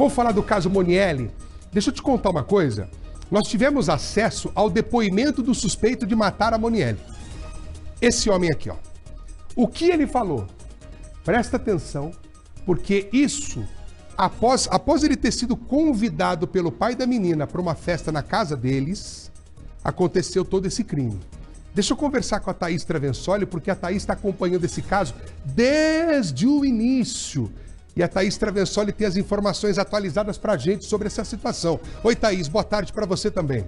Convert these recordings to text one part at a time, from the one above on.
Vamos falar do caso Monielle? Deixa eu te contar uma coisa. Nós tivemos acesso ao depoimento do suspeito de matar a Monielle. Esse homem aqui, ó. O que ele falou? Presta atenção, porque isso, após ele ter sido convidado pelo pai da menina para uma festa na casa deles, aconteceu todo esse crime. Deixa eu conversar com a Thaís Travensoli, porque a Thaís está acompanhando esse caso desde o início. E a Thaís Travensoli tem as informações atualizadas para a gente sobre essa situação. Oi, Thaís, boa tarde para você também.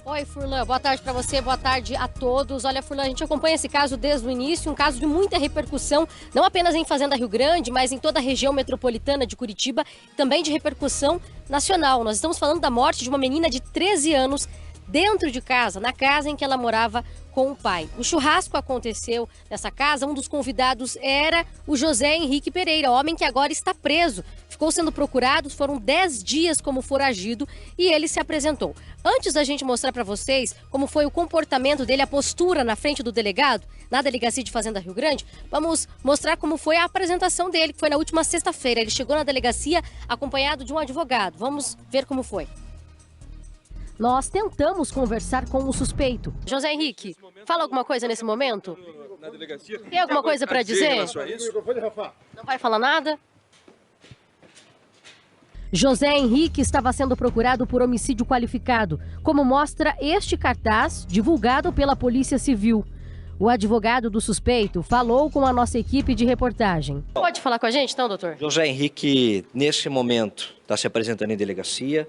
Oi, Furlan, boa tarde para você, boa tarde a todos. Olha, Furlan, a gente acompanha esse caso desde o início, um caso de muita repercussão, não apenas em Fazenda Rio Grande, mas em toda a região metropolitana de Curitiba, também de repercussão nacional. Nós estamos falando da morte de uma menina de 13 anos dentro de casa, na casa em que ela morava com o pai. O churrasco aconteceu nessa casa, um dos convidados era o José Henrique Pereira, homem que agora está preso. Ficou sendo procurado, foram 10 dias como foragido e ele se apresentou. Antes da gente mostrar para vocês como foi o comportamento dele, a postura na frente do delegado, na delegacia de Fazenda Rio Grande, vamos mostrar como foi a apresentação dele, que foi na última sexta-feira. Ele chegou na delegacia acompanhado de um advogado. Vamos ver como foi. Nós tentamos conversar com o suspeito. José Henrique, fala alguma coisa nesse momento? Tem alguma coisa para dizer? Não vai falar nada? José Henrique estava sendo procurado por homicídio qualificado, como mostra este cartaz divulgado pela Polícia Civil. O advogado do suspeito falou com a nossa equipe de reportagem. Pode falar com a gente, então, doutor? José Henrique, nesse momento, está se apresentando em delegacia.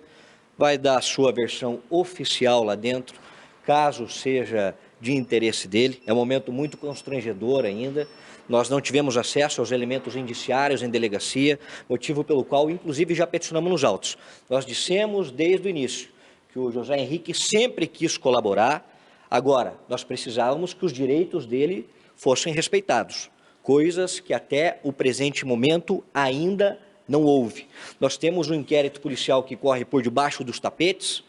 Vai dar a sua versão oficial lá dentro, caso seja de interesse dele. É um momento muito constrangedor ainda. Nós não tivemos acesso aos elementos indiciários em delegacia, motivo pelo qual, inclusive, já peticionamos nos autos. Nós dissemos desde o início que o José Henrique sempre quis colaborar. Agora, nós precisávamos que os direitos dele fossem respeitados, coisas que até o presente momento ainda não houve. Nós temos um inquérito policial que corre por debaixo dos tapetes.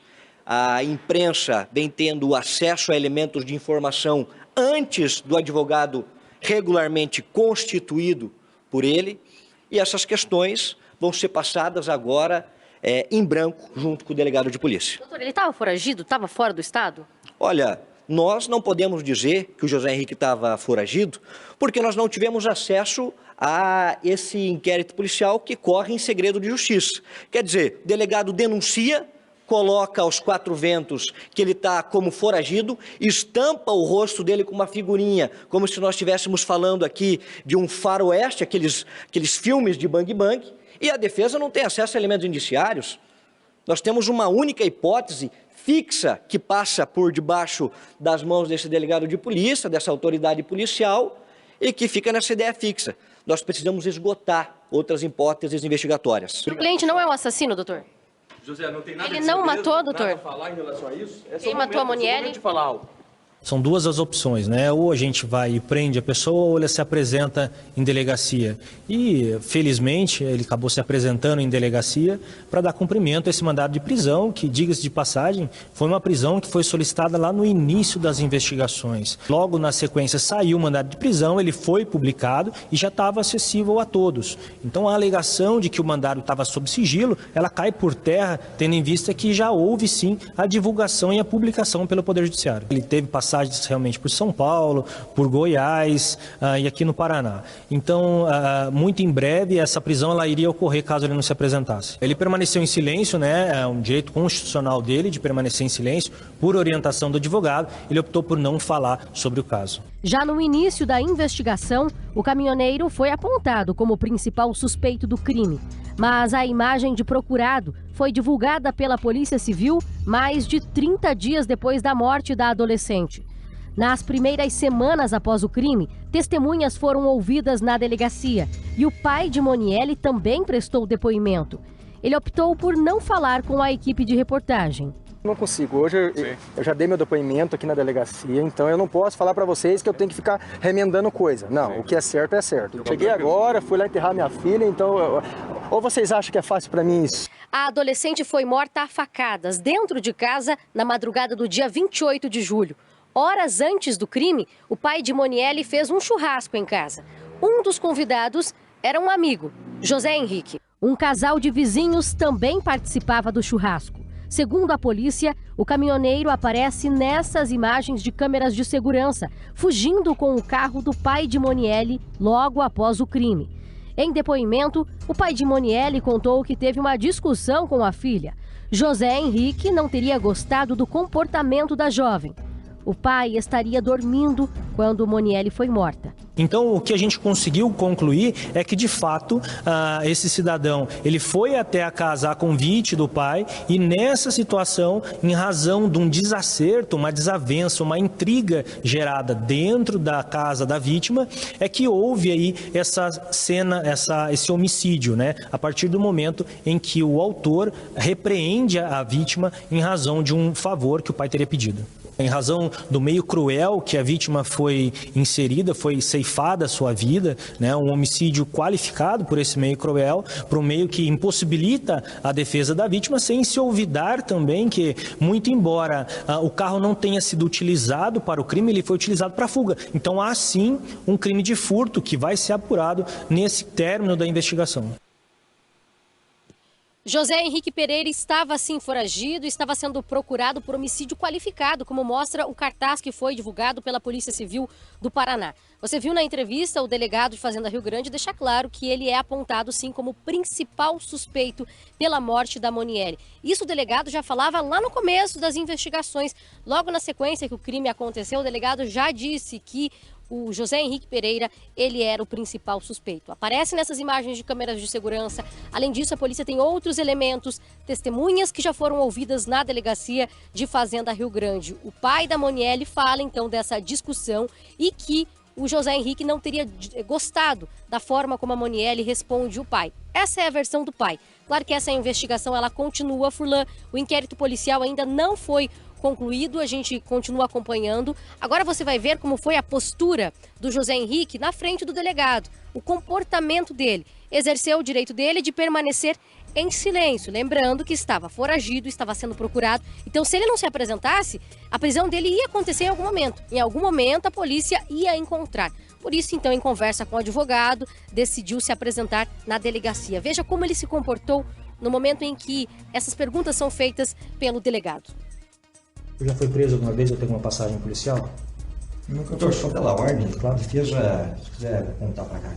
A imprensa vem tendo acesso a elementos de informação antes do advogado regularmente constituído por ele. E essas questões vão ser passadas agora em branco junto com o delegado de polícia. Doutor, ele estava foragido? Estava fora do estado? Olha, nós não podemos dizer que o José Henrique estava foragido, porque nós não tivemos acesso a esse inquérito policial que corre em segredo de justiça. Quer dizer, o delegado denuncia, coloca aos quatro ventos que ele está como foragido, estampa o rosto dele com uma figurinha, como se nós estivéssemos falando aqui de um faroeste, aqueles filmes de bang bang, e a defesa não tem acesso a elementos indiciários. Nós temos uma única hipótese fixa que passa por debaixo das mãos desse delegado de polícia, dessa autoridade policial, e que fica nessa ideia fixa. Nós precisamos esgotar outras hipóteses investigatórias. O cliente não é um assassino, doutor? José, não tem nada Ele de não segredo, matou, doutor? nada a falar em relação a isso? Quem matou a Monielle? São duas as opções, né? Ou a gente vai e prende a pessoa ou ele se apresenta em delegacia. E, felizmente, ele acabou se apresentando em delegacia para dar cumprimento a esse mandado de prisão, que, diga-se de passagem, foi uma prisão que foi solicitada lá no início das investigações. Logo na sequência saiu o mandado de prisão, ele foi publicado e já estava acessível a todos. Então a alegação de que o mandado estava sob sigilo, ela cai por terra, tendo em vista que já houve sim a divulgação e a publicação pelo Poder Judiciário. Ele teve passagens realmente por São Paulo, por Goiás e aqui no Paraná. Então, muito em breve, essa prisão ela iria ocorrer caso ele não se apresentasse. Ele permaneceu em silêncio, né? É um direito constitucional dele de permanecer em silêncio, por orientação do advogado, ele optou por não falar sobre o caso. Já no início da investigação, o caminhoneiro foi apontado como principal suspeito do crime. Mas a imagem de procurado foi divulgada pela Polícia Civil mais de 30 dias depois da morte da adolescente. Nas primeiras semanas após o crime, testemunhas foram ouvidas na delegacia e o pai de Monielle também prestou depoimento. Ele optou por não falar com a equipe de reportagem. Não consigo. Hoje eu já dei meu depoimento aqui na delegacia, então eu não posso falar para vocês que eu tenho que ficar remendando coisa. Não, o que é certo é certo. Cheguei agora, fui lá enterrar minha filha, então... Ou vocês acham que é fácil para mim isso? A adolescente foi morta a facadas dentro de casa na madrugada do dia 28 de julho. Horas antes do crime, o pai de Monielle fez um churrasco em casa. Um dos convidados era um amigo, José Henrique. Um casal de vizinhos também participava do churrasco. Segundo a polícia, o caminhoneiro aparece nessas imagens de câmeras de segurança, fugindo com o carro do pai de Monielle logo após o crime. Em depoimento, o pai de Monielle contou que teve uma discussão com a filha. José Henrique não teria gostado do comportamento da jovem. O pai estaria dormindo quando Monielle foi morta. Então, o que a gente conseguiu concluir é que, de fato, esse cidadão ele foi até a casa a convite do pai e, nessa situação, em razão de um desacerto, uma desavença, uma intriga gerada dentro da casa da vítima, é que houve aí essa cena, esse homicídio, né? A partir do momento em que o autor repreende a vítima em razão de um favor que o pai teria pedido. Em razão do meio cruel que a vítima foi inserida, foi ceifada a sua vida, né? Um homicídio qualificado por esse meio cruel, por um meio que impossibilita a defesa da vítima, sem se olvidar também que, muito embora o carro não tenha sido utilizado para o crime, ele foi utilizado para a fuga. Então há sim um crime de furto que vai ser apurado nesse término da investigação. José Henrique Pereira estava sim foragido e estava sendo procurado por homicídio qualificado, como mostra o cartaz que foi divulgado pela Polícia Civil do Paraná. Você viu na entrevista o delegado de Fazenda Rio Grande deixar claro que ele é apontado sim como principal suspeito pela morte da Monielle. Isso o delegado já falava lá no começo das investigações. Logo na sequência que o crime aconteceu, o delegado já disse que o José Henrique Pereira, ele era o principal suspeito. Aparece nessas imagens de câmeras de segurança. Além disso, a polícia tem outros elementos, testemunhas que já foram ouvidas na delegacia de Fazenda Rio Grande. O pai da Monielle fala, então, dessa discussão e que o José Henrique não teria gostado da forma como a Monielle responde o pai. Essa é a versão do pai. Claro que essa investigação, ela continua, Furlan. O inquérito policial ainda não foi concluído, a gente continua acompanhando. Agora você vai ver como foi a postura do José Henrique na frente do delegado, o comportamento dele. Exerceu o direito dele de permanecer em silêncio, lembrando que estava foragido, estava sendo procurado. Então, se ele não se apresentasse, a prisão dele ia acontecer em algum momento. Em algum momento, a polícia ia encontrar. Por isso, então, em conversa com o advogado, decidiu se apresentar na delegacia. Veja como ele se comportou no momento em que essas perguntas são feitas pelo delegado. Já foi preso alguma vez ou tem alguma passagem policial? Doutor, só pela ordem, claro, defesa, se quiser contar para cá.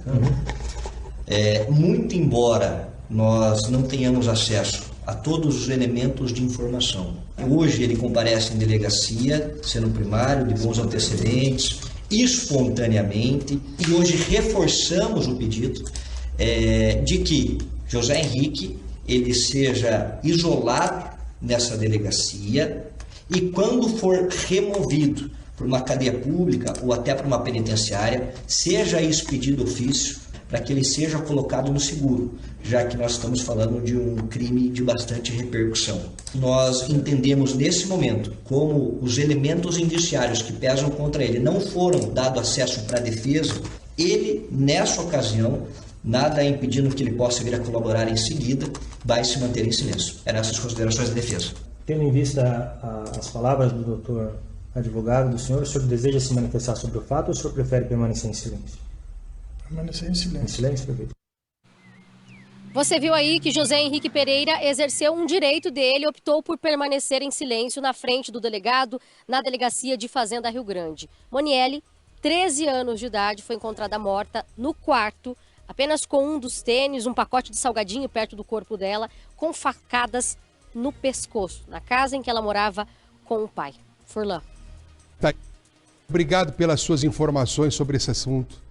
Muito embora nós não tenhamos acesso a todos os elementos de informação, hoje ele comparece em delegacia, sendo primário, de bons antecedentes, espontaneamente, e hoje reforçamos o pedido de que José Henrique ele seja isolado nessa delegacia, e quando for removido por uma cadeia pública ou até por uma penitenciária, seja expedido ofício para que ele seja colocado no seguro, já que nós estamos falando de um crime de bastante repercussão. Nós entendemos nesse momento como os elementos indiciários que pesam contra ele não foram dado acesso para a defesa, ele, nessa ocasião, nada impedindo que ele possa vir a colaborar em seguida, vai se manter em silêncio. Eram essas considerações da defesa. Tendo em vista as palavras do doutor advogado do senhor, o senhor deseja se manifestar sobre o fato ou o senhor prefere permanecer em silêncio? Permanecer em silêncio. Em silêncio, perfeito. Você viu aí que José Henrique Pereira exerceu um direito dele, optou por permanecer em silêncio na frente do delegado na delegacia de Fazenda Rio Grande. Monielle, 13 anos de idade, foi encontrada morta no quarto, apenas com um dos tênis, um pacote de salgadinho perto do corpo dela, com facadas no pescoço, na casa em que ela morava com o pai. Furlan. Tá. Obrigado pelas suas informações sobre esse assunto.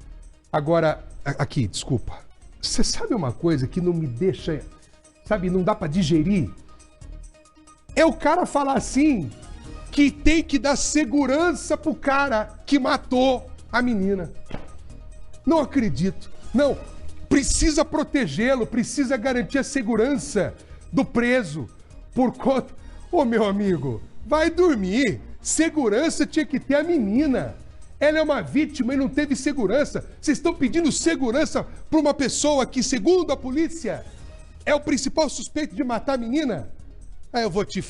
Agora, aqui, desculpa. Você sabe uma coisa que não me deixa, sabe, não dá pra digerir? É o cara falar assim, que tem que dar segurança pro cara que matou a menina. Não acredito. Não, precisa protegê-lo, precisa garantir a segurança do preso. Por conta... Ô, meu amigo, vai dormir. Segurança tinha que ter a menina. Ela é uma vítima e não teve segurança. Vocês estão pedindo segurança para uma pessoa que, segundo a polícia, é o principal suspeito de matar a menina? Aí eu vou te